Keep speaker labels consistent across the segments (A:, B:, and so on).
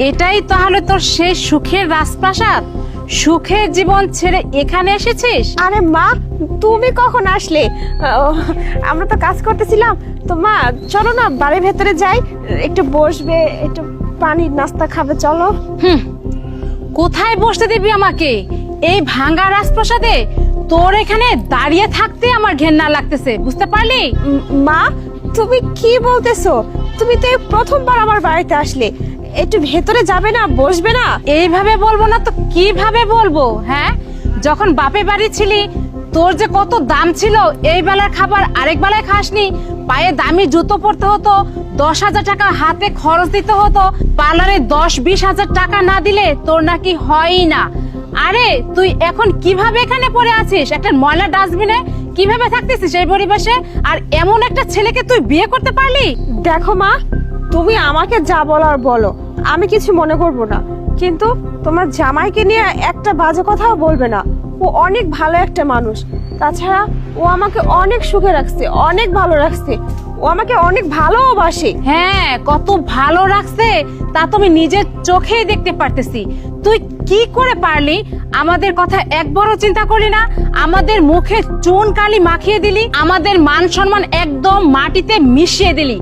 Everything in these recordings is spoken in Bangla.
A: এটাই তাহলে তোর সেই সুখের রাজপ্রাসাদ? সুখের জীবন ছেড়ে এখানে এসেছিস?
B: আরে মা, তুমি কখন আসলে? আমরা তো কাজ করতেছিলাম। তো মা চলো না বাড়ির ভেতরে যাই, একটু বসবে, একটু পানির নাস্তা খাবে, চলো।
A: কোথায় বসতে দিবি আমাকে? এই ভাঙ্গা রাজপ্রাসাদে? তোর এখানে দাঁড়িয়ে থাকতে আমার ঘেন্না লাগতেছে, বুঝতে পারলি?
B: মা তুমি কি বলতেছো? তুমি তো এই প্রথমবার আমার বাড়িতে আসলে, একটু ভেতরে যাবে না, বসবে না?
A: এইভাবে বলবো না তো কিভাবে বলবো? হ্যাঁ, যখন বাপে বাড়ি ছিলি তোর যে কত দাম ছিল, এই বেলার খাবার আরেক বেলায় খাসনি, পায়ে দামি জুতো পরতে হতো, 10,000 টাকা হাতে খরচ দিতে হতো, পার্লারে 10-20 হাজার টাকা না দিলে তোর নাকি হয়ই না। আরে তুই এখন কিভাবে এখানে পড়ে আছিস একটা ময়লা ডাস্টবিনে? কিভাবে থাকতেছিস এই পরিবেশে? আর এমন একটা ছেলেকে তুই বিয়ে করতে পারলি?
B: দেখো মা, তুমি আমাকে যা বলার বলো, আমি কিছু মনে করব না, কিন্তু তোমার জামাইকে নিয়ে একটা বাজে কথাও বলবে না। ও অনেক ভালো একটা মানুষ। তাছাড়া ও আমাকে অনেক সুখে রাখছে, অনেক ভালো রাখছে। ও আমাকে অনেক ভালোবাসে।
A: হ্যাঁ, কত ভালো রাখছে তা তুমি নিজের চোখেই দেখতে পারতেছি। তুই কি করে পারলি? আমাদের কথা একবারও চিন্তা করলি না? আমাদের মুখে চুন কালি মাখিয়ে দিলি, আমাদের মান সম্মান একদম মাটিতে মিশিয়ে দিলি।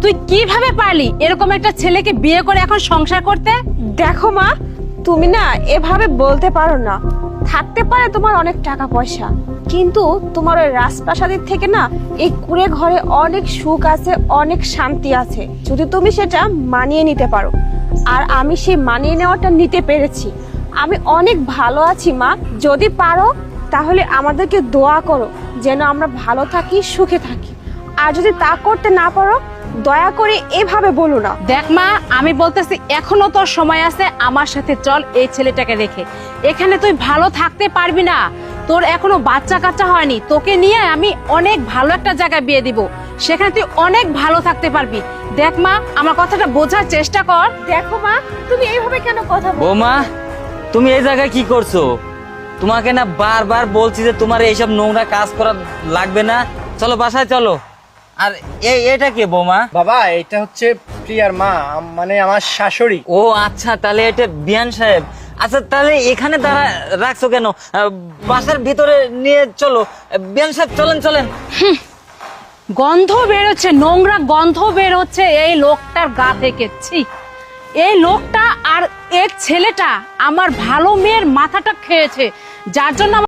A: তুই কিভাবে পারলি এরকম একটা ছেলেকে বিয়ে করে এখন সংসার করতে?
B: দেখো মা, তুমি না এভাবে বলতে পারো না। থাকতে পারে তোমার অনেক টাকা পয়সা, কিন্তু তোমার ওই রাজপ্রাসাদের থেকে না এই কুঁড়ে ঘরে অনেক সুখ আছে, অনেক শান্তি আছে, যদি তুমি সেটা মানিয়ে নিতে পারো। আর আমি সেই মানিয়ে নেওয়াটা নিতে পেরেছি। আমি অনেক ভালো আছি মা। যদি পারো তাহলে আমাদেরকে দোয়া করো যেন আমরা ভালো থাকি, সুখে থাকি। আর যদি তা করতে না পারো, দয়া করে এভাবে বলো না।
A: দেখ মা, আমি বলতেছি এখনো তোর সময় আছে, আমার সাথে চল এই ছেলেটাকে রেখে। এখানে তুই ভালো থাকতে পারবি না, তোর এখনো বাচ্চা কাচ্চা হয়নি। তোকে নিয়ে আমি অনেক ভালো একটা জায়গায় বিয়ে দিব, সেখানে তুই অনেক ভালো থাকতে পারবি। দেখ মা, আমার কথাটা বোঝার চেষ্টা কর।
B: দেখো মা, তুমি এইভাবে কেন কথা বলো?
C: বৌমা, তুমি এই জায়গায় কি করছো? তোমাকে না বারবার বলছি যে তোমার এইসব নোংরা কাজ করা লাগবে না, চলো বাসায় চলো। আর এটা কে বৌমা?
D: বাবা, এটা হচ্ছে প্রিয়ার মা, মানে আমার শাশুড়ি।
C: ও আচ্ছা, তাহলে এটা বিয়ান সাহেব। আচ্ছা, তাহলে এখানে দাঁড়া রাখছো কেন? বাসার ভিতরে নিয়ে চলো। বিয়ান সাহেব চলেন চলেন।
A: গন্ধ বেরোচ্ছে, নোংরা গন্ধ বেরোচ্ছে এই লোকটার গা থেকে। ছি, এই লোকটা আর এর ছেলেটা আমার ভালো মেয়ের মাথাটা খেয়েছে, যার জন্য